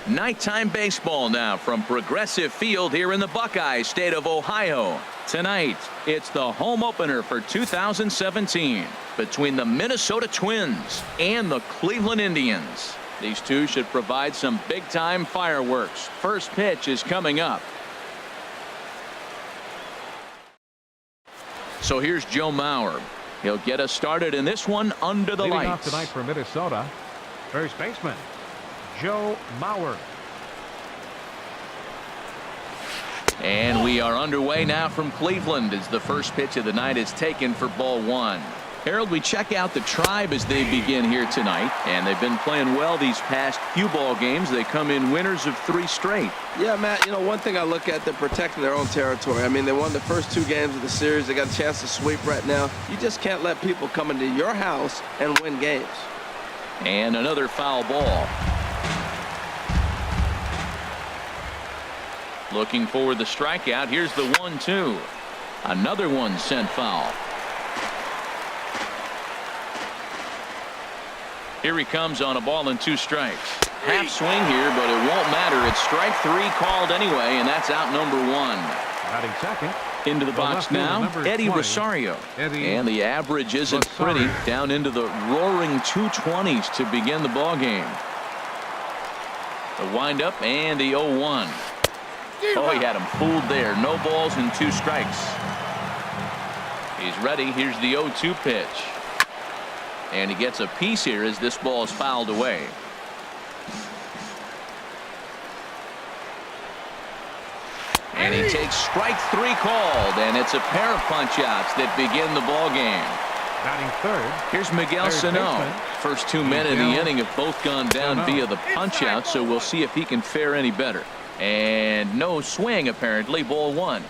Nighttime baseball now from Progressive Field here in the Buckeye State of Ohio. Tonight, it's the home opener for 2017 between the Minnesota Twins and the Cleveland Indians. These two should provide some big-time fireworks. First pitch is coming up. So here's Joe Mauer. He'll get us started in this one under the Leading lights. off tonight for Minnesota, first baseman Joe Mauer. And we are underway now from Cleveland as the first pitch of the night is taken for ball one. Harold, we check out the Tribe as they begin here tonight, and they've been playing well these past few ball games. They come in winners of 3 straight. Yeah, Matt, you know, one thing I look at, they're protecting their own territory. I mean, they won the first 2 games of the series. They got a chance to sweep right now. You just can't let people come into your house and win games. And another foul ball. Looking for the strikeout. Here's the 1-2. Another one sent foul. Here he comes on a ball and 2 strikes. Half swing here, but it won't matter. It's strike 3 called anyway, and that's out number 1. Batting second. Into the box now, Eddie Rosario. And the average isn't pretty. Down into the roaring 220s to begin the ball game. The windup and the 0-1. Oh, he had him fooled there. No balls and 2 strikes. He's ready. Here's the 0-2 pitch. And he gets a piece here as this ball is fouled away. And he takes strike 3 called, and it's a pair of punch-outs that begin the ball game. Batting third. Here's Miguel Sano. First 2 men in the inning have both gone down via the punch-out, so we'll see if he can fare any better. And no swing apparently. Ball 1.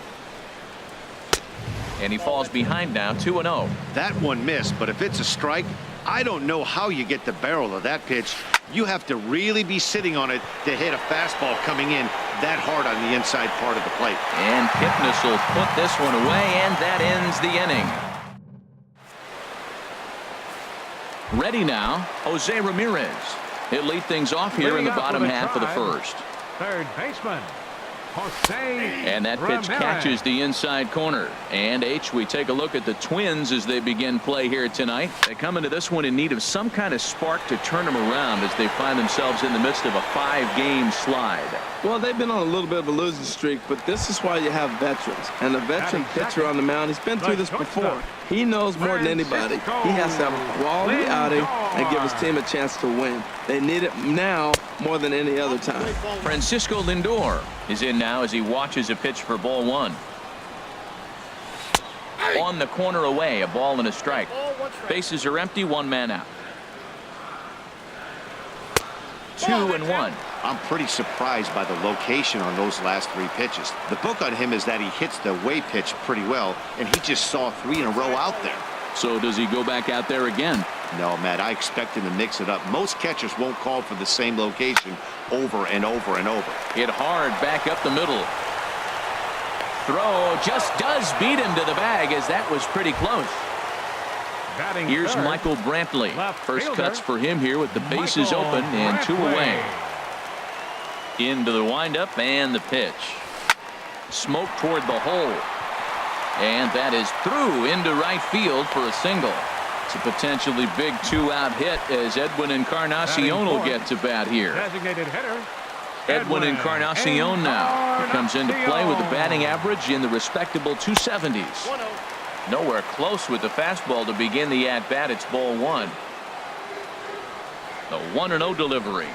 And he falls behind now, 2-0. That one missed, but if it's a strike, I don't know how you get the barrel of that pitch. You have to really be sitting on it to hit a fastball coming in that hard on the inside part of the plate. And Kipnis will put this one away, and that ends the inning. Ready now, Jose Ramirez. He'll lead things off here in the bottom half of the first. Third baseman Jose And that pitch catches the inside corner. And we take a look at the Twins as they begin play here tonight. They come into this one in need of some kind of spark to turn them around as they find themselves in the midst of a 5-game slide. Well, they've been on a little bit of a losing streak, but this is why you have veterans. And a veteran pitcher on the mound, he's been through this before. He knows more than anybody. He has to have a quality outing and give his team a chance to win. They need it now more than any other time. Francisco Lindor is in now as he watches a pitch for ball 1. On the corner away, a ball and a strike. Bases are empty, 1 man out. 2-1. I'm pretty surprised by the location on those last 3 pitches. The book on him is that he hits the way pitch pretty well, and he just saw 3 in a row out there. So does he go back out there again? No, Matt, I expect him to mix it up. Most catchers won't call for the same location over and over and over. Hit hard back up the middle. Throw just does beat him to the bag as that was pretty close. Batting Here's third. Michael Brantley. First fielder, cuts for him here with the bases Michael open and 2 Brantley. away. Into the windup and the pitch. Smoke toward the hole. And that is through into right field for a single. It's a potentially big 2-out hit as Edwin Encarnacion will get to bat here. Designated hitter Edwin Encarnacion now. He comes into play with a batting average in the respectable 270s. Nowhere close with the fastball to begin the at-bat. It's ball 1. The 1-0 delivery.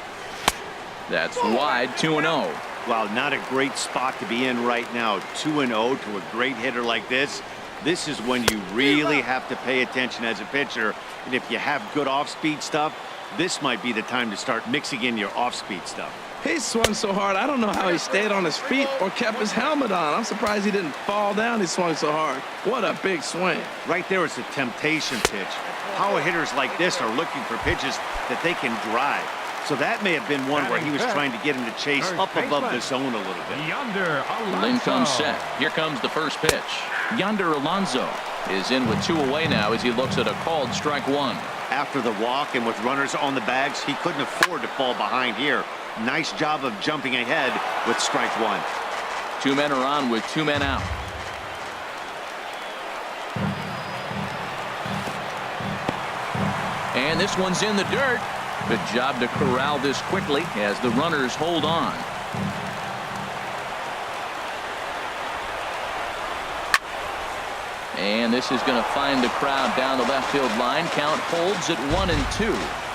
That's wide, 2-0. Well, not a great spot to be in right now. 2-0 to a great hitter like this. This is when you really have to pay attention as a pitcher. And if you have good off-speed stuff, this might be the time to start mixing in your off-speed stuff. He swung so hard, I don't know how he stayed on his feet or kept his helmet on. I'm surprised he didn't fall down. He swung so hard. What a big swing. Right there is a temptation pitch. Power hitters like this are looking for pitches that they can drive. So that may have been one where he was trying to get him to chase up above the zone a little bit. Yonder Alonso. Lynn comes set. Here comes the first pitch. Yonder Alonso is in with 2 away now as he looks at a called strike 1. After the walk and with runners on the bags, he couldn't afford to fall behind here. Nice job of jumping ahead with strike one. 2 men are on with 2 men out. And this one's in the dirt. Good job to corral this quickly as the runners hold on. And this is going to find the crowd down the left field line. Count holds at 1-2.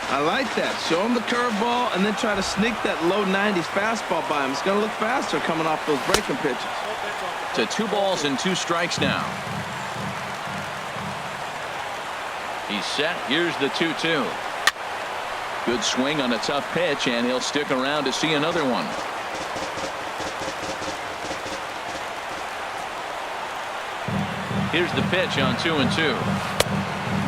I like that. Show him the curveball and then try to sneak that low 90s fastball by him. It's going to look faster coming off those breaking pitches. To 2 balls and 2 strikes now. He's set. Here's the 2-2. Good swing on a tough pitch, and he'll stick around to see another one. Here's the pitch on 2-2.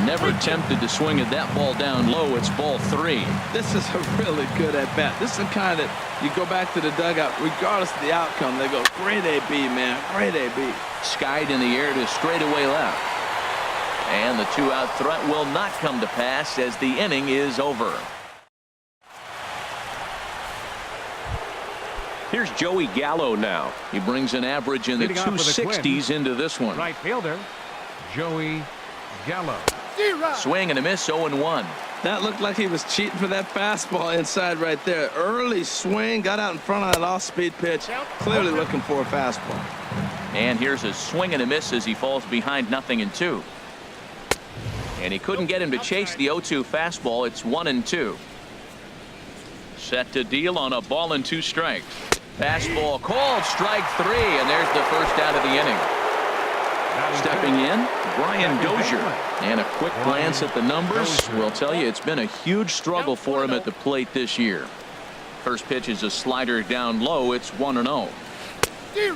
Never tempted to swing at that ball down low. It's ball 3. This is a really good at bat. This is the kind that you go back to the dugout, regardless of the outcome. They go, great AB, man, great AB. Skied in the air to straightaway left. And the 2-out threat will not come to pass as the inning is over. Here's Joey Gallo now. He brings an average in the 260s into this one. Right fielder, Joey Gallo. Swing and a miss, 0-1. That looked like he was cheating for that fastball inside right there. Early swing, got out in front of that off-speed pitch. Clearly looking for a fastball. And here's a swing and a miss as he falls behind 0-2. And he couldn't get him to chase the 0-2 fastball. It's 1-2. Set to deal on a ball and 2 strikes. Fastball called, strike 3, and there's the first out of the inning. Stepping in, Brian Dozier. And a quick glance at the numbers will tell you it's been a huge struggle for him at the plate this year. First pitch is a slider down low. It's 1-0.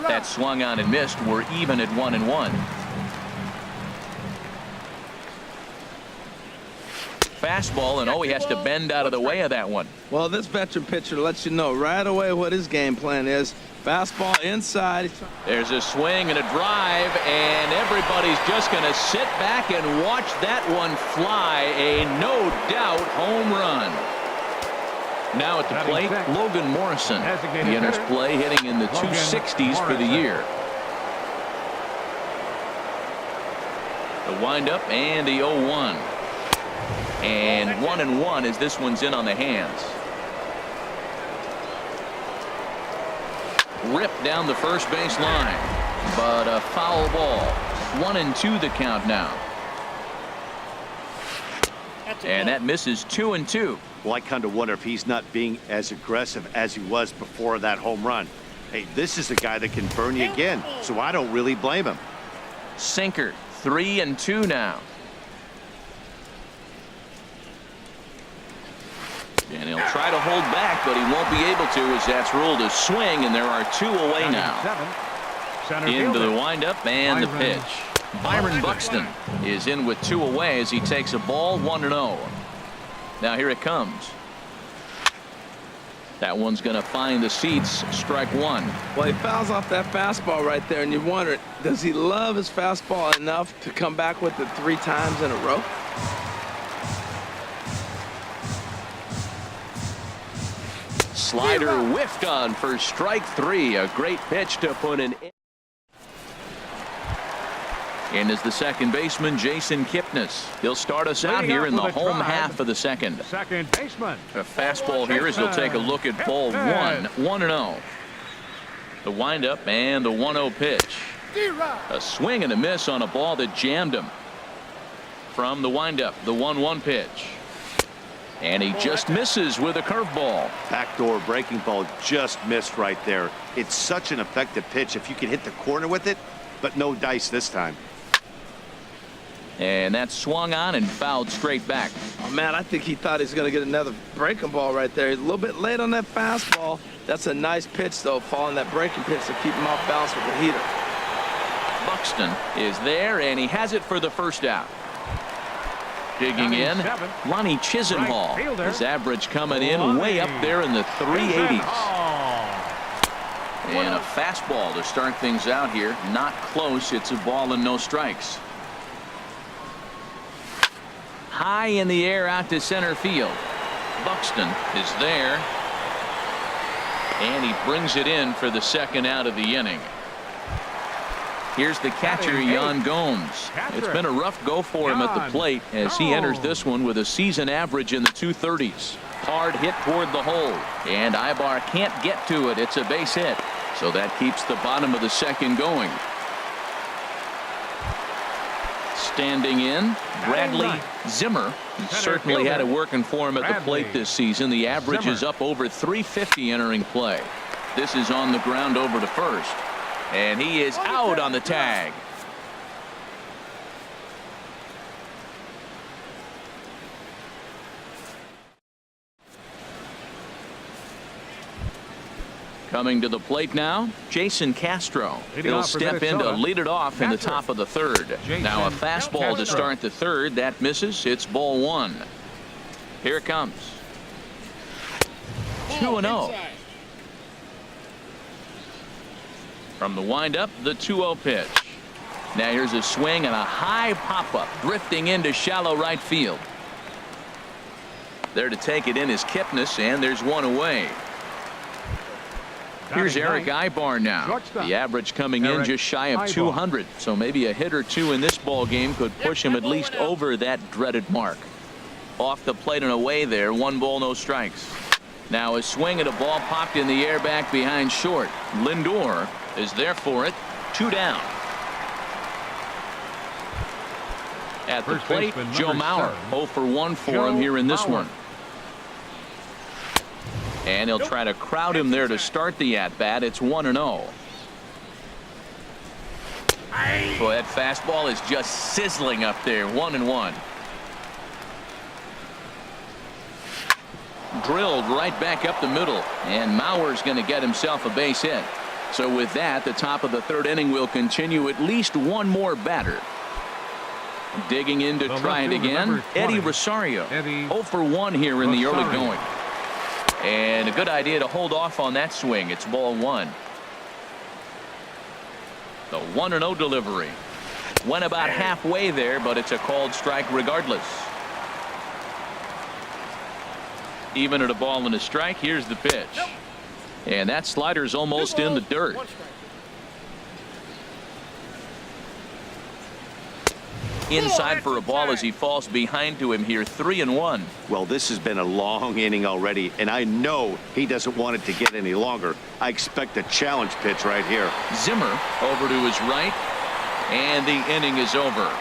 That swung on and missed. We're even at 1-1. Fastball, and he has to bend out of the way of that one. Well, this veteran pitcher lets you know right away what his game plan is. Fastball inside. There's a swing and a drive, and everybody's just going to sit back and watch that one fly. A no-doubt home run. Now at the plate, Logan Morrison. He enters play hitting in the 260s for the year. The windup and the 0-1. And 1-1 as this one's in on the hands. Ripped down the first base line, but a foul ball. 1-2 the count now. And that misses 2-2. Well, I kind of wonder if he's not being as aggressive as he was before that home run. Hey, this is a guy that can burn you again, so I don't really blame him. Sinker, 3-2 now. And he'll try to hold back, but he won't be able to as that's ruled a swing, and there are 2 away now. Into the windup and the pitch. Byron Buxton is in with 2 away as he takes a ball, 1-0. Now here it comes. That one's going to find the seats. Strike 1. Well, he fouls off that fastball right there, and you wonder, does he love his fastball enough to come back with it 3 times in a row? Slider whiffed on for strike 3. A great pitch to put an in. In is the second baseman, Jason Kipnis. He'll start us out here in the home half of the second. Second baseman. A fastball here as he'll take a look at ball 1. 1-0. The windup and the 1-0 pitch. A swing and a miss on a ball that jammed him. From the windup, the 1-1 pitch. And he just misses with a curveball. Backdoor breaking ball just missed right there. It's such an effective pitch if you can hit the corner with it, but no dice this time. And that swung on and fouled straight back. Oh, man, I think he thought he was going to get another breaking ball right there. He's a little bit late on that fastball. That's a nice pitch, though, following that breaking pitch to keep him off balance with the heater. Buxton is there, and he has it for the first out. Digging in, Lonnie Chisenhall. His average coming in way up there in the 380s. And a fastball to start things out here. Not close. It's a ball and no strikes. High in the air out to center field. Buxton is there. And he brings it in for the second out of the inning. Here's the catcher, Yan Gomes. It's been a rough go for him at the plate as he enters this one with a season average in the 230s. Hard hit toward the hole, and Ibar can't get to it. It's a base hit, so that keeps the bottom of the second going. Standing in, Bradley Zimmer. He certainly had it working for him at the plate this season. The average is up over 350 entering play. This is on the ground over to first. And he is out on the tag. Coming to the plate now, Jason Castro. He'll step in to lead it off in the top of the third. Now a fastball to start the third. That misses. It's ball one. Here it comes. 2-0. From the windup, the 2-0 pitch. Now here's a swing and a high pop-up, drifting into shallow right field. There to take it in is Kipnis, and there's one away. Here's Eric Ibar now. The average coming in just shy of 200, so maybe a hit or two in this ball game could push him at least over that dreaded mark. Off the plate and away there, 1 ball, no strikes. Now a swing at a ball popped in the air back behind short. Lindor is there for it. 2 down. At the plate, Joe Mauer. 0 for 1 for him here in this one. And he'll try to crowd him there to start the at-bat. It's 1-0. So that fastball is just sizzling up there. 1-1. Drilled right back up the middle, and Mauer's going to get himself a base hit. So with that, the top of the third inning will continue. At least one more batter. Digging in to try it again, Eddie Rosario. 0 for 1 here in the early going. And a good idea to hold off on that swing. It's ball one. The 1-0 delivery. Went about halfway there, but it's a called strike regardless. Even at a ball and a strike, here's the pitch. And that slider's almost in the dirt. Inside for a ball as he falls behind to him here. 3-1. Well, this has been a long inning already, and I know he doesn't want it to get any longer. I expect a challenge pitch right here. Zimmer over to his right, and the inning is over.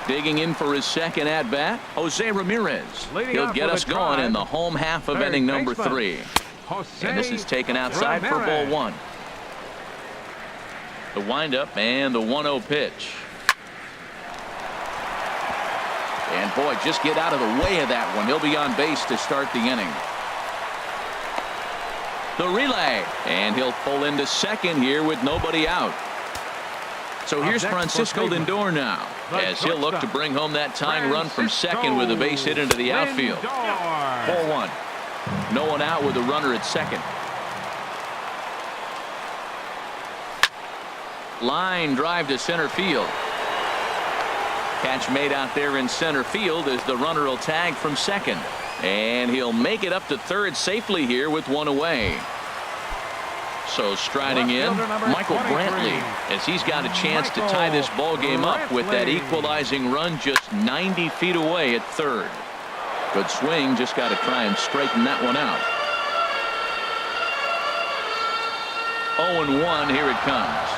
Digging in for his second at-bat, Jose Ramirez. He'll get us going in the home half of inning number 3. And this is taken outside for ball one. The windup and the 1-0 pitch. And boy, just get out of the way of that one. He'll be on base to start the inning. The relay, and he'll pull into second here with nobody out. So here's Francisco Lindor now, as he'll look to bring home that tying run from second with a base hit into the outfield. Ball one. No one out with a runner at second. Line drive to center field. Catch made out there in center field as the runner will tag from second. And he'll make it up to third safely here with one away. So striding in, Michael Brantley, as he's got a chance to tie this ball game up with that equalizing run just 90 feet away at third. Good swing, just got to try and straighten that one out. 0-1, here it comes.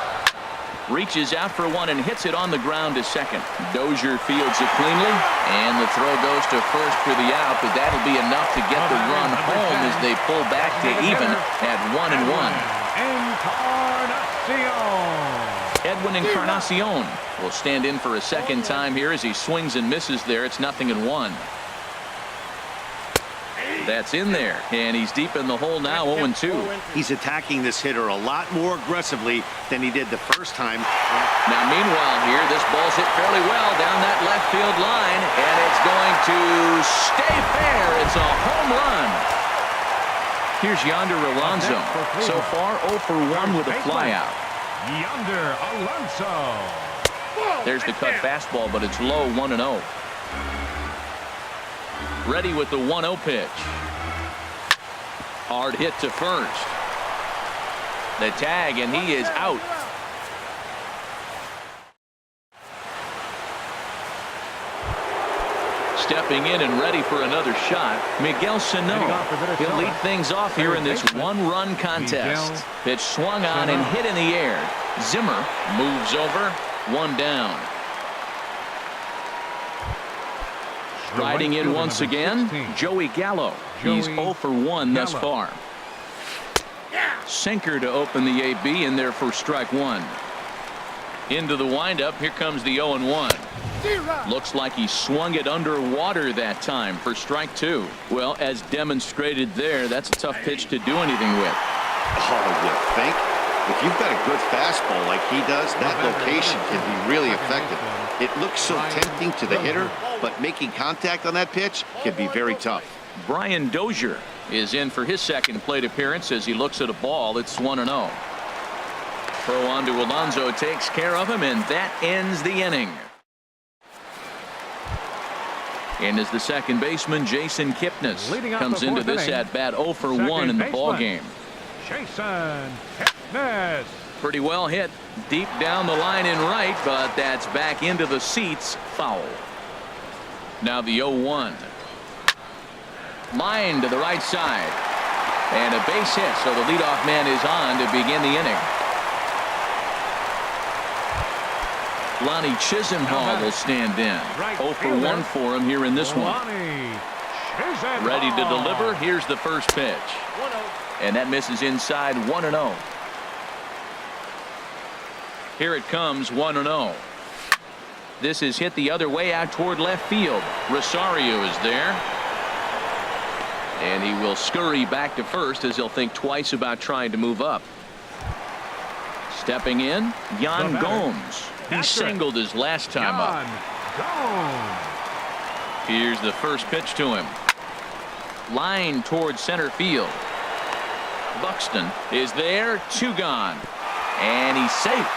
Reaches out for one and hits it on the ground to second. Dozier fields it cleanly, and the throw goes to first for the out, but that'll be enough to get the run home as they pull back to even at 1-1. Edwin Encarnacion will stand in for a second time here as he swings and misses there. It's 0-1. That's in there, and he's deep in the hole now. 0-2. He's attacking this hitter a lot more aggressively than he did the first time. Now meanwhile here, this ball's hit fairly well down that left field line, and it's going to stay fair. It's a home run. Here's Yonder Alonso. So far 0 for 1 with a flyout. Yonder Alonso. There's the cut fastball, but it's low. 1-0. Ready with the 1-0 pitch. Hard hit to first. The tag, and he is out. Stepping in and ready for another shot, Miguel Sano. He'll lead things off here in this one-run contest. Pitch swung on and hit in the air. Zimmer moves over. One down. Striding in once again, Joey Gallo. He's 0 for 1 thus far. Sinker to open the AB in there for strike one. Into the windup. Here comes the 0-1. Looks like he swung it underwater that time for strike two. Well, as demonstrated there, that's a tough pitch to do anything with. Oh, you think? If you've got a good fastball like he does, that location can be really effective. It looks so tempting to the hitter, but making contact on that pitch can be very tough. Brian Dozier is in for his second plate appearance as he looks at a ball. It's 1-0. Throw on to Alonso takes care of him, and that ends the inning. And as the second baseman, Jason Kipnis comes into this at bat 0 for 1 in the ball game. Jason Kipnis. Pretty well hit deep down the line in right, but that's back into the seats. Foul. Now the 0-1. Line to the right side. And a base hit, so the leadoff man is on to begin the inning. Lonnie Chisenhall will stand in. 0 for 1 for him here in this one. Ready to deliver. Here's the first pitch. And that misses inside. 1-0. Here it comes. 1-0. This is hit the other way out toward left field. Rosario is there. And he will scurry back to first as he'll think twice about trying to move up. Stepping in, Yan Gomes. He singled his last time up. Here's the first pitch to him. Line towards center field. Buxton is there. 2 gone. And he's safe.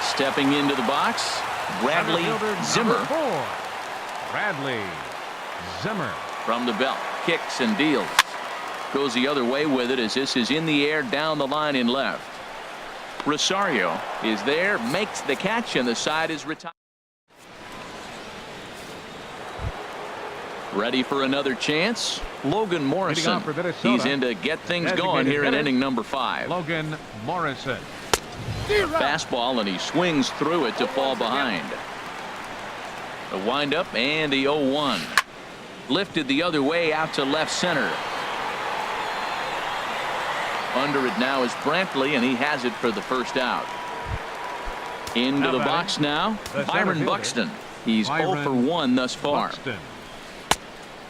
Stepping into the box, Bradley Zimmer. Bradley Zimmer. From the belt. Kicks and deals. Goes the other way with it as this is in the air down the line in left. Rosario is there, makes the catch, and the side is retired. Ready for another chance. Logan Morrison. He's in to get things going here in inning number 5. Logan Morrison. Fastball, and he swings through it to fall behind. The windup and the 0-1. Lifted the other way out to left center. Under it now is Brantley, and he has it for the first out. Into the box now, Byron Buxton. He's 0 for 1 thus far.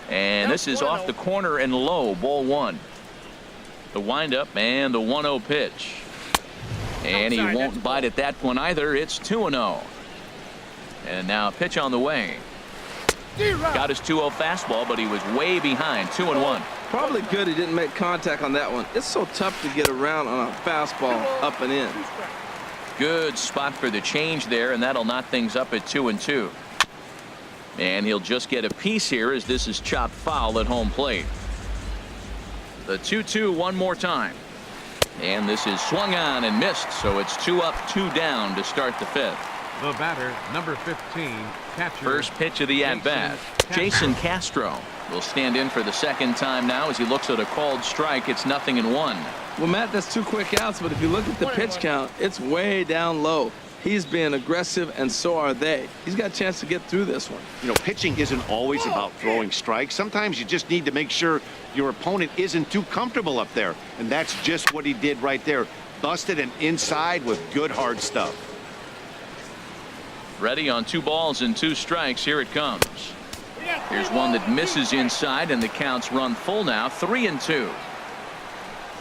And this is off the corner and low, ball 1. The windup and the 1-0 pitch. And he won't bite at that one either. It's 2-0. And now a pitch on the way. Got his 2-0 fastball, but he was way behind. 2-1. Probably good he didn't make contact on that one. It's so tough to get around on a fastball up and in. Good spot for the change there, and that'll knot things up at 2-2. And he'll just get a piece here as this is chopped foul at home plate. The 2-2 one more time. And this is swung on and missed, so it's 2 up, 2 down to start the 5th. The batter, number 15, catcher. First pitch of the at-bat. Jason Castro will stand in for the second time now as he looks at a called strike. It's 0-1. Well, Matt, that's 2 quick outs, but if you look at the pitch count, it's way down low. He's being aggressive, and so are they. He's got a chance to get through this one. You know, pitching isn't always about throwing strikes. Sometimes you just need to make sure your opponent isn't too comfortable up there, and that's just what he did right there. Busted him inside with good hard stuff. Ready on 2 balls and 2 strikes. Here it comes. Here's one that misses inside, and the counts run full now. 3-2.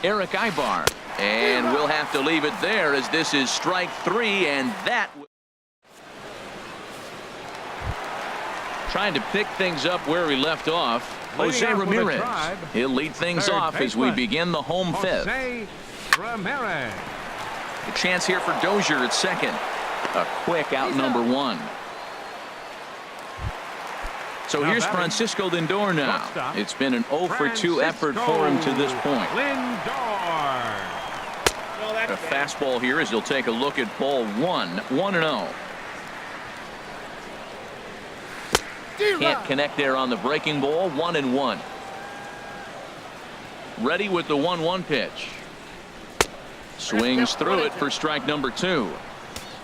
Eric Ibar. And we'll have to leave it there as this is strike 3, and that trying to pick things up where we left off. Jose Ramirez. He'll lead things off as we begin the home 5th. Jose Ramirez. A chance here for Dozier at second. A quick out number 1. So here's Francisco Lindor now. It's been an 0 for 2 effort for him to this point. A fastball here as he'll take a look at ball 1, 1-0. Can't connect there on the breaking ball, 1-1. Ready with the 1-1 pitch. Swings through it for strike number 2.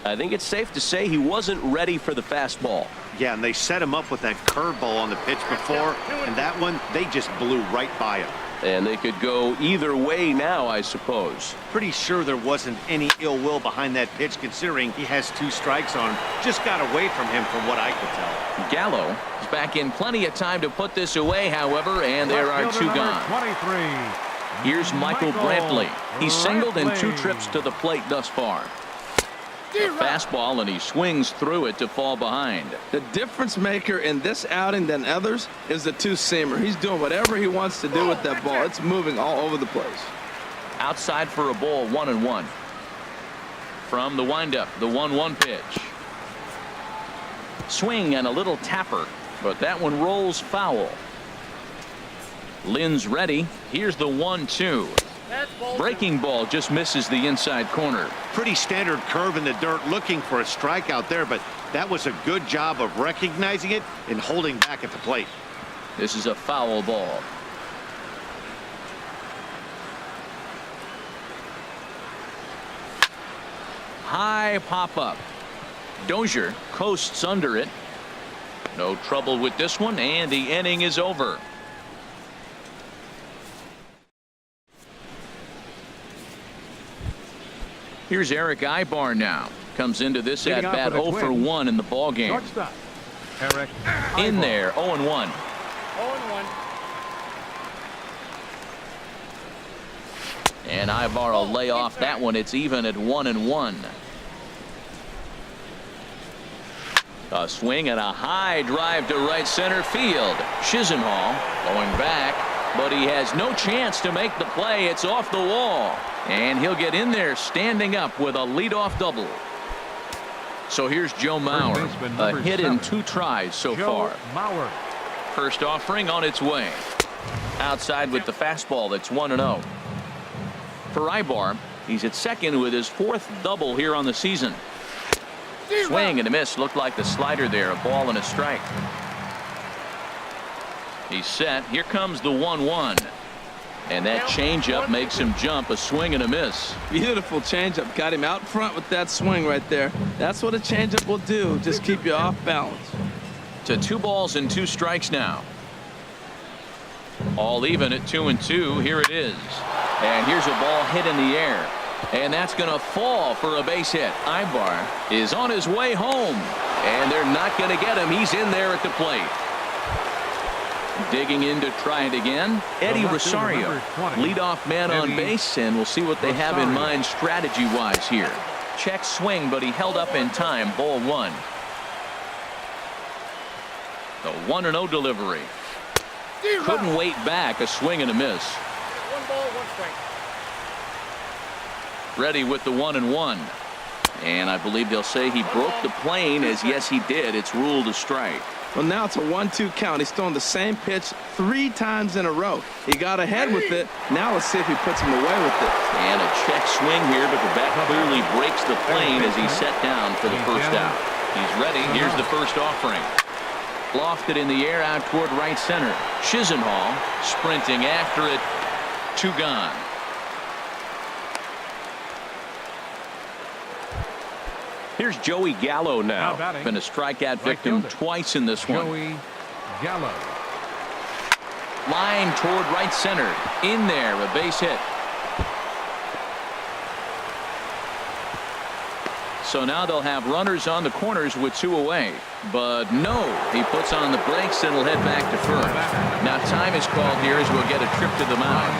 I think it's safe to say he wasn't ready for the fastball. Yeah, and they set him up with that curveball on the pitch before, and that one, they just blew right by him. And they could go either way now, I suppose. Pretty sure there wasn't any ill will behind that pitch, considering he has 2 strikes on him. Just got away from him from what I could tell. Gallo is back in plenty of time to put this away, however, and there are 2 gone. 23. Here's Michael Brantley. He's singled in 2 trips to the plate thus far. A fastball, and he swings through it to fall behind. The difference maker in this outing than others is the 2-seamer. He's doing whatever he wants to do with that ball. It's moving all over the place. Outside for a ball, 1-1. From the windup, the 1-1 pitch. Swing and a little tapper, but that one rolls foul. Lynn's ready. Here's the 1-2. Breaking ball just misses the inside corner. Pretty standard curve in the dirt, looking for a strikeout there, but that was a good job of recognizing it and holding back at the plate. This is a foul ball. High pop-up. Dozier coasts under it. No trouble with this one, and the inning is over. Here's Eric Ibar now. Comes into this at bat 0 for 1 in the ball game. Shortstop, Eric In there, 0-1. 0-1. And Ibar will lay off that one. It's even at 1-1. A swing and a high drive to right center field. Chisenhall going back, but he has no chance to make the play. It's off the wall. And he'll get in there standing up with a leadoff double. So here's Joe Mauer. A hit in 2 tries so far. Mauer. First offering on its way. Outside with the fastball. That's 1-0. For Ibar, he's at second with his 4th double here on the season. Swing and a miss. Looked like the slider there. A ball and a strike. He's set. Here comes the 1-1. And that changeup makes him jump. A swing and a miss. Beautiful changeup. Got him out front with that swing right there. That's what a changeup will do. Just keep you off balance. To 2 balls and 2 strikes now. All even at 2-2. Here it is. And here's a ball hit in the air. And that's going to fall for a base hit. Ibar is on his way home. And they're not going to get him. He's in there at the plate. Digging in to try it again. Eddie Rosario, leadoff man on base, and we'll see what they have in mind strategy-wise here. Check swing, but he held up in time. Ball 1. The 1-0 delivery. Couldn't wait back. A swing and a miss. 1 ball, 1 strike. Ready with the 1-1. And I believe they'll say he broke the plane, as yes he did. It's ruled a strike. Well, now it's a 1-2 count. He's throwing the same pitch 3 times in a row. He got ahead with it. Now let's see if he puts him away with it. And a check swing here, but the bat clearly breaks the plane as he's set down for the first out. He's ready. Here's the first offering. Lofted in the air out toward right center. Chisenhall sprinting after it. 2 gone. Here's Joey Gallo now. Been a strikeout victim twice in this one. Joey Gallo. Line toward right center. In there, a base hit. So now they'll have runners on the corners with 2 away. But no, he puts on the brakes and will head back to first. Now time is called here as we'll get a trip to the mound.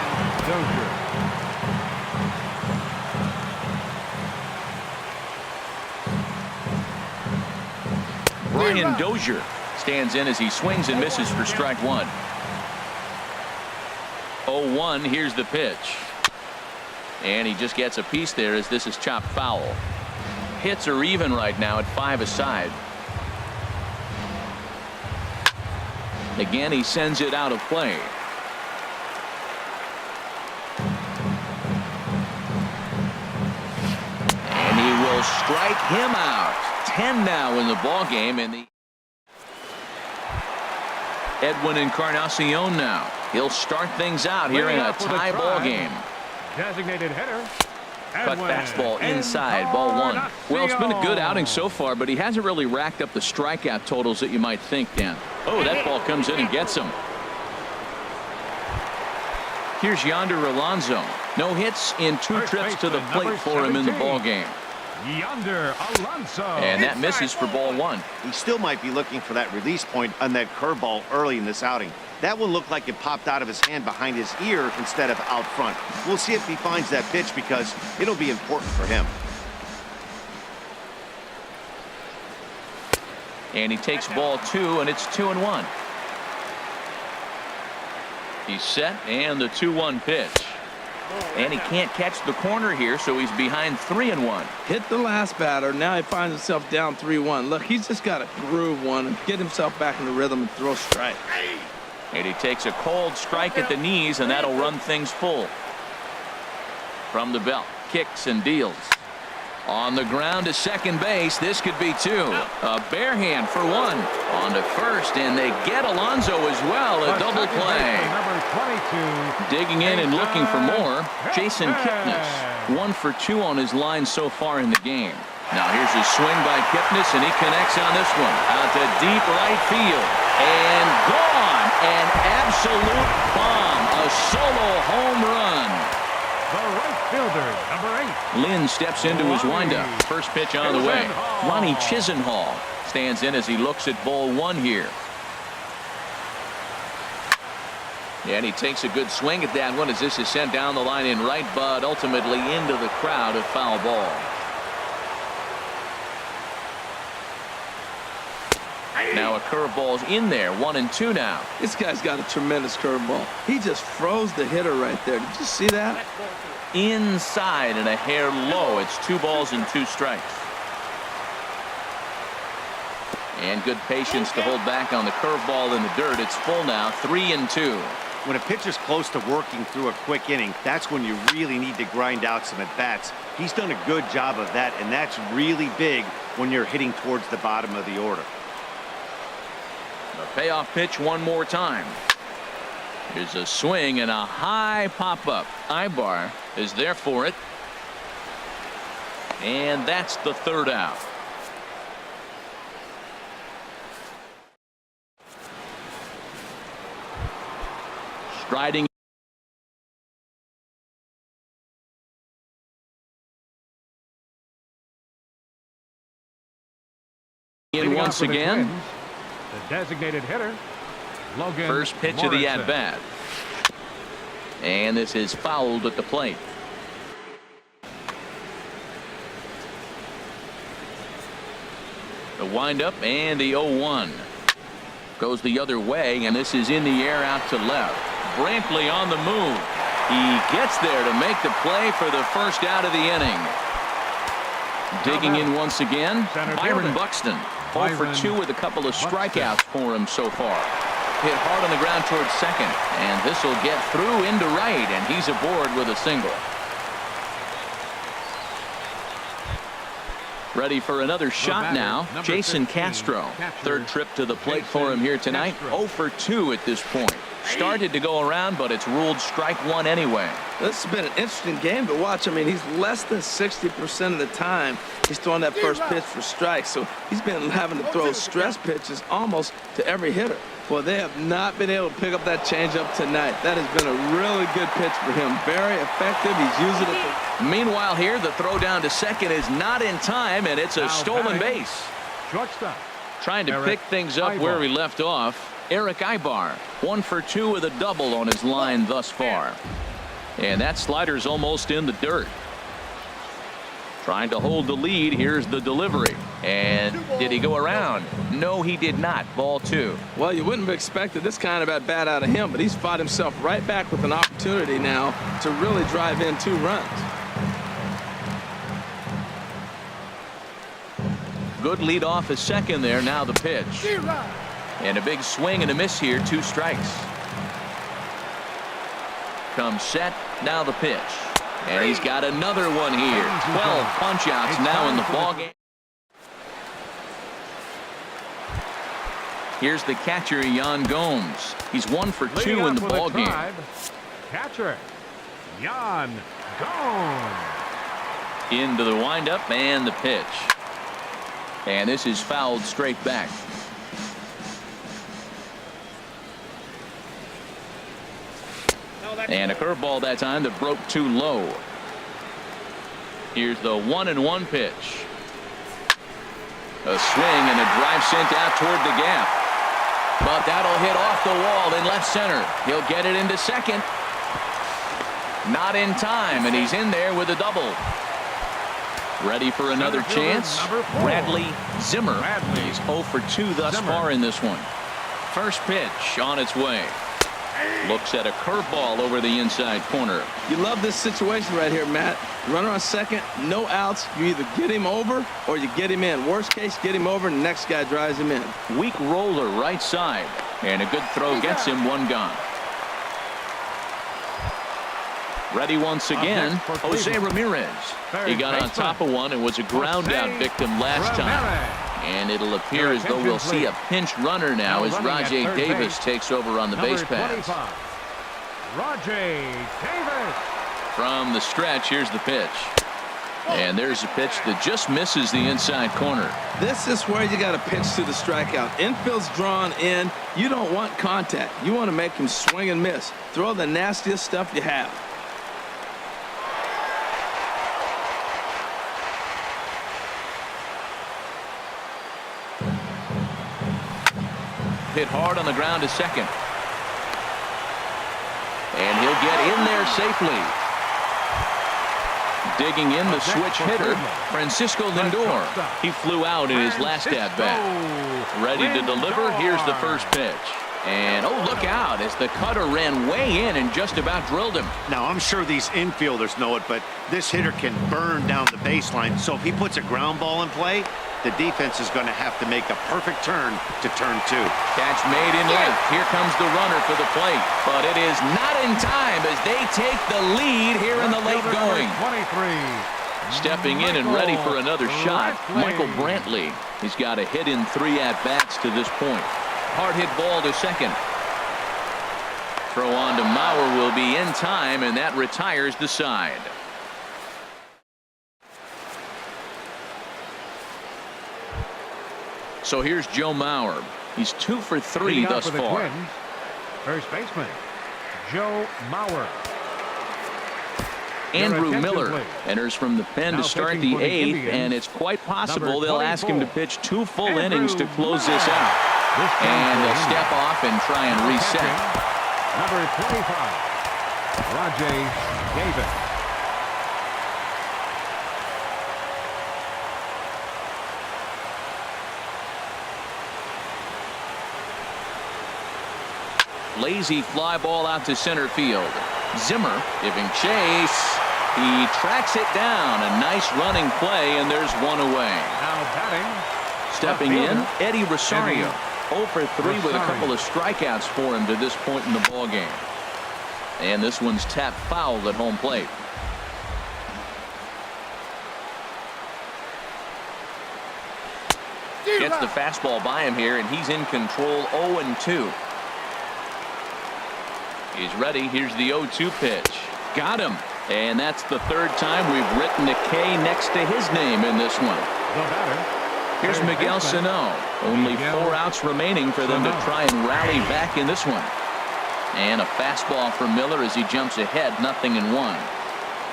Dozier. Brian Dozier stands in as he swings and misses for strike 1. 0-1. Here's the pitch. And he just gets a piece there as this is chopped foul. Hits are even right now at 5 aside. Again, he sends it out of play. And he will strike him out. 10 now in the ball game. And the Edwin Encarnacion now. He'll start things out here in a tie ball game. Designated hitter. Cut fastball inside, ball one. Well, it's been a good outing so far, but he hasn't really racked up the strikeout totals that you might think, Dan. Oh, that ball comes in and gets him. Here's Yonder Alonso. No hits in 2 trips to the plate for him in the ball game. Yonder Alonso. And that misses for ball one. He still might be looking for that release point on that curveball early in this outing. That one looked like it popped out of his hand behind his ear instead of out front. We'll see if he finds that pitch because it'll be important for him. And he takes ball 2, and it's 2-1. He's set, and the 2-1 pitch. And he can't catch the corner here, so he's behind 3-1. Hit the last batter. Now he finds himself down 3-1. Look, he's just got to groove one and get himself back in the rhythm and throw a strike. And he takes a cold strike at the knees, and that'll run things full. From the belt, kicks and deals. On the ground to second base. This could be 2. A bare hand for 1. On to first, and they get Alonso as well. A double play. Digging in and looking for more. Jason Kipnis. 1 for 2 on his line so far in the game. Now here's a swing by Kipnis, and he connects on this one. Out to deep right field. And gone. An absolute bomb. A solo home run. The right fielder, number 8. Lynn steps into his windup. First pitch on the way. Ronnie Chisenhall stands in as he looks at ball 1 here. And he takes a good swing at that one as this is sent down the line in right, but ultimately into the crowd, a foul ball. Now a curveball's in there. 1-2 now. This guy's got a tremendous curveball. He just froze the hitter right there. Did you see that? Inside and a hair low. It's 2 balls and 2 strikes. And good patience to hold back on the curveball in the dirt. It's full now. 3-2. When a pitcher's close to working through a quick inning, that's when you really need to grind out some at-bats. He's done a good job of that, and that's really big when you're hitting towards the bottom of the order. A payoff pitch one more time. Here's a swing and a high pop-up. Ibar is there for it. And that's the 3rd out. Striding in once again. The designated hitter, Logan First pitch of the at-bat. And this is fouled at the plate. The windup and the 0-1. Goes the other way, and this is in the air out to left. Brantley on the move. He gets there to make the play for the first out of the inning. Digging in once again, Byron Buxton. 0 for 2 with a couple of strikeouts for him so far. Hit hard on the ground towards second, and this will get through into right, and he's aboard with a single. Ready for another shot now, Jason Castro. 3rd trip to the plate for him here tonight. 0 for 2 at this point. Started to go around, but it's ruled strike 1 anyway. This has been an interesting game to watch. I mean, he's less than 60% of the time he's throwing that first pitch for strikes. So he's been having to throw stress pitches almost to every hitter. Well, they have not been able to pick up that changeup tonight. That has been a really good pitch for him. Very effective. He's using it. Meanwhile here, the throw down to second is not in time, and it's a stolen base. Shortstop. Trying to pick things up where we left off. Eric Ibar, 1 for 2 with a double on his line thus far. And that slider's almost in the dirt. Trying to hold the lead. Here's the delivery. And did he go around? No, he did not. Ball 2. Well, you wouldn't have expected this kind of at-bat out of him, but he's fought himself right back with an opportunity now to really drive in 2 runs. Good lead off at second there. Now the pitch. And a big swing and a miss here. 2 strikes. Comes set. Now the pitch. And he's got another one here. 12 punch outs now in the ballgame. Here's the catcher, Yan Gomes. He's 1 for 2 in the ballgame. Catcher, Yan Gomes. Into the windup and the pitch. And this is fouled straight back. And a curveball that time that broke too low. Here's the 1-1 pitch. A swing and a drive sent out toward the gap. But that'll hit off the wall in left center. He'll get it into second. Not in time, and he's in there with a double. Ready for another chance. Bradley Zimmer. He's 0 for 2 thus far in this one. First pitch on its way. Looks at a curveball over the inside corner. You love this situation right here, Matt. Runner on second, no outs. You either get him over or you get him in. Worst case, get him over and the next guy drives him in. Weak roller right side. And a good throw gets him 1 gone. Ready once again, Jose Ramirez. He got on top of one and was a ground out victim last time. And it'll appear as though we'll see a pinch runner now as Rajay Davis takes over on the base pass. Rajay Davis. From the stretch, here's the pitch. And there's a pitch that just misses the inside corner. This is where you got to pitch to the strikeout. Infield's drawn in. You don't want contact. You want to make him swing and miss. Throw the nastiest stuff you have. Hit hard on the ground to second. And he'll get in there safely. Digging in the switch hitter, Francisco Lindor. He flew out in his last at-bat. Ready to deliver. Here's the first pitch. And, oh, look out as the cutter ran way in and just about drilled him. Now, I'm sure these infielders know it, but this hitter can burn down the baseline. So if he puts a ground ball in play, the defense is going to have to make a perfect turn to turn 2. Catch made in left. Here comes the runner for the plate. But it is not in time as they take the lead here in the late going. 23. Stepping in and ready for another shot, Michael Brantley. He's got a hit in 3 at-bats to this point. Hard hit ball to second. Throw on to Mauer will be in time, and that retires the side. So here's Joe Mauer. He's 2 for 3 thus far. First baseman, Joe Mauer. Andrew Miller enters from the pen to start the 8th, and it's quite possible they'll ask him to pitch 2 full innings to close this out. And they'll step off and try and reset. Number 25, Rajay Davis. Lazy fly ball out to center field. Zimmer giving chase. He tracks it down. A nice running play, and there's 1 away. Now batting. Stepping in, Eddie Rosario. 0 for 3 with a couple of strikeouts for him to this point in the ballgame. And this one's tapped foul at home plate. Gets the fastball by him here, and he's in control. 0-2. He's ready. Here's the 0-2 pitch. Got him. And that's the 3rd time we've written a K next to his name in this one. Here's Miguel Sano. Only 4 outs remaining for them to try and rally back in this one. And a fastball for Miller as he jumps ahead. 0-1.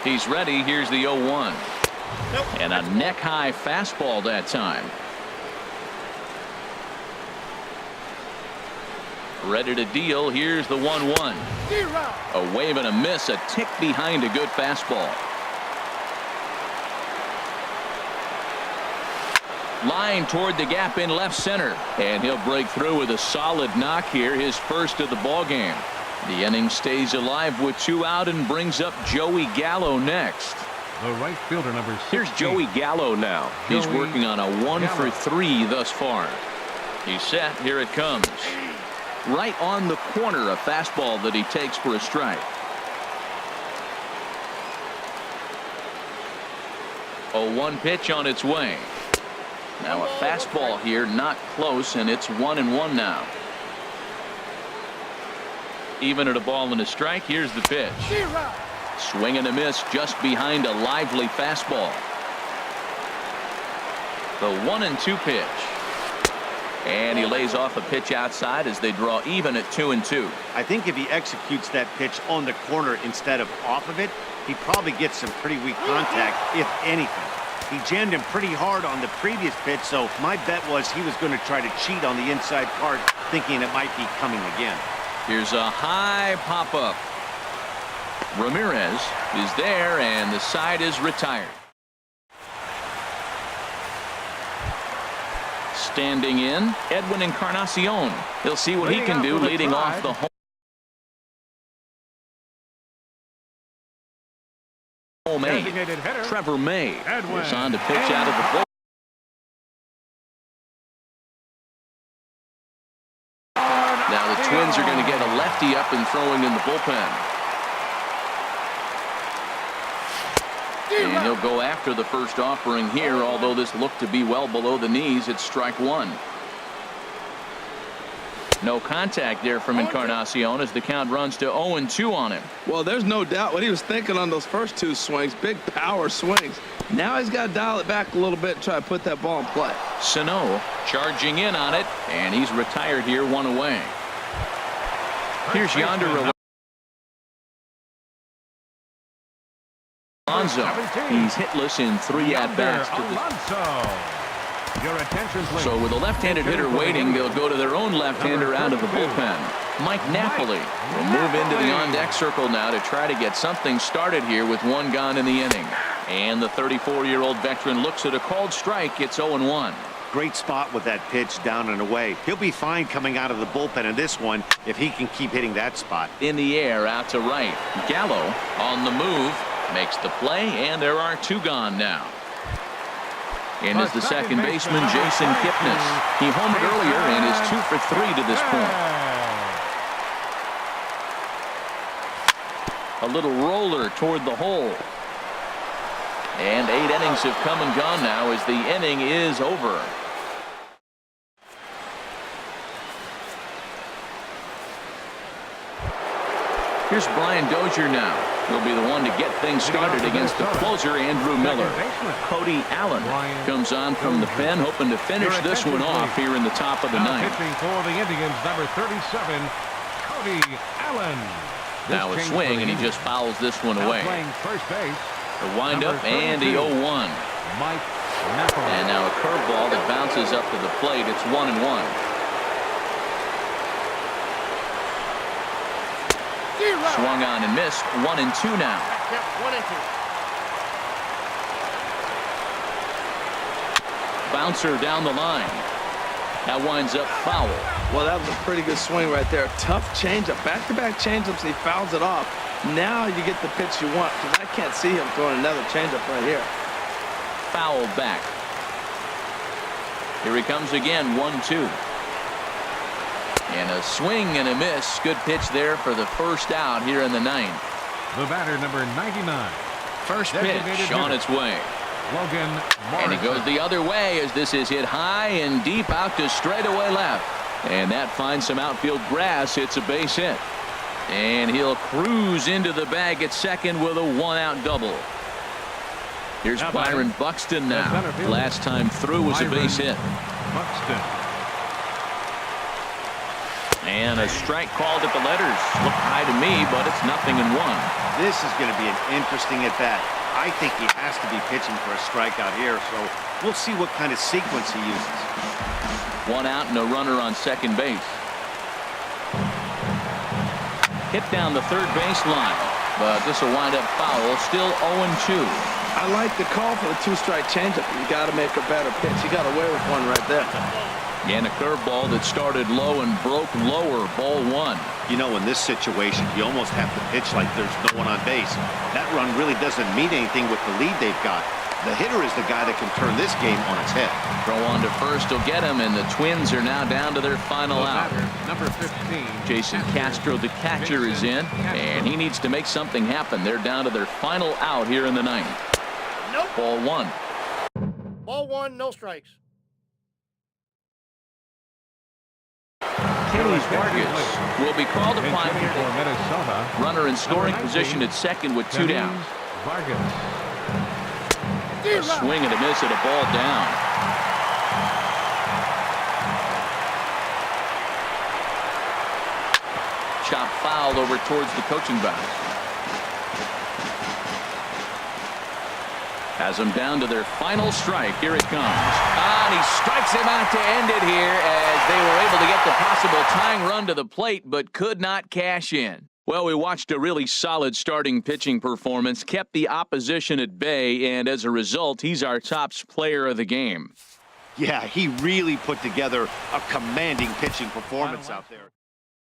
He's ready. Here's the 0-1. And a neck-high fastball that time. Ready to deal. Here's the 1-1. A wave and a miss. A tick behind a good fastball. Line toward the gap in left center. And he'll break through with a solid knock here. His first of the ball game. The inning stays alive with 2 out and brings up Joey Gallo next. The right fielder, number 6. Here's Joey Gallo now. He's working on a 1 for 3 thus far. He's set. Here it comes. Right on the corner, a fastball that he takes for a strike. 0-1 pitch on its way. Now a fastball here, not close, and it's 1-1 now. Even at a ball and a strike, here's the pitch. Swing and a miss just behind a lively fastball. The 1-2 pitch. And he lays off a pitch outside as they draw even at 2-2. I think if he executes that pitch on the corner instead of off of it, he probably gets some pretty weak contact, if anything. He jammed him pretty hard on the previous pitch, so my bet was he was going to try to cheat on the inside part, thinking it might be coming again. Here's a high pop-up. Ramirez is there, and the side is retired. Standing in, Edwin Encarnacion. He'll see what he can do leading off the home eight. Trevor May is on to pitch out of the bullpen. Now the Twins are going to get a lefty up and throwing in the bullpen. And he'll go after the first offering here, although this looked to be well below the knees. It's strike one. No contact there from Encarnacion as the count runs to 0-2 on him. Well, there's no doubt what he was thinking on those first two swings. Big power swings. Now he's got to dial it back a little bit and try to put that ball in play. Sano charging in on it, and he's retired here, one away. Here's yonder Alonso. He's hitless in 3 at-bats. So with a left-handed hitter waiting, they'll go to their own left-hander out of the bullpen. Mike Napoli will move into the on-deck circle now to try to get something started here with 1 gone in the inning. And the 34-year-old veteran looks at a called strike. It's 0-1. Great spot with that pitch down and away. He'll be fine coming out of the bullpen in this one if he can keep hitting that spot. In the air, out to right. Gallo on the move. Makes the play, and there are 2 gone now. In is the second baseman, Jason Kipnis. He homered earlier and is 2 for 3 to this point. A little roller toward the hole. And 8 innings have come and gone now as the inning is over. Here's Brian Dozier now. He'll be the one to get things started against the closer, Andrew Miller. Cody Allen comes on from the pen, hoping to finish this one off here in the top of the ninth. Pitching for the Indians, number 37, Cody Allen. Now a swing, and he just fouls this one away. Playing first base. The windup and the 0-1. And now a curveball that bounces up to the plate. It's 1-1. Swung on and missed. 1-2 now. Bouncer down the line. That winds up foul. Well, that was a pretty good swing right there. Tough changeup. Back-to-back changeups, and he fouls it off. Now you get the pitch you want, because I can't see him throwing another changeup right here. Fouled back. Here he comes again. 1-2. And a swing and a miss. Good pitch there for the first out here in the ninth. The batter, number 99. First pitch on its way. Logan Morrison. And he goes the other way as this is hit high and deep out to straightaway left. And that finds some outfield grass. It's a base hit. And he'll cruise into the bag at second with a 1-out double. Here's Byron Buxton now. Last time through was a base hit. Buxton. And a strike called at the letters. Looked high to me, but it's 0-1. This is going to be an interesting at-bat. I think he has to be pitching for a strikeout here, so we'll see what kind of sequence he uses. 1 out and a runner on second base. Hit down the third baseline, but this will wind up foul. Still 0-2. I like the call for the 2-strike changeup. You got to make a better pitch. He got away with one right there. And a curveball that started low and broke lower. Ball 1. You know, in this situation, you almost have to pitch like there's no one on base. That run really doesn't mean anything with the lead they've got. The hitter is the guy that can turn this game on its head. Throw on to first will get him, and the Twins are now down to their final out. Number 15. Jason Castro, the catcher, is in, and he needs to make something happen. They're down to their final out here in the ninth. Nope. Ball one. Ball one, no strikes. Kenny Vargas will be called upon. For Minnesota. Runner in scoring position at second with two down. Vargas. A swing and a miss at a ball down. Chop foul over towards the coaching box. Has them down to their final strike. Here it comes. And he strikes him out to end it here as they were able to get the possible tying run to the plate but could not cash in. Well, we watched a really solid starting pitching performance, kept the opposition at bay, and as a result, he's our top player of the game. Yeah, he really put together a commanding pitching performance out there.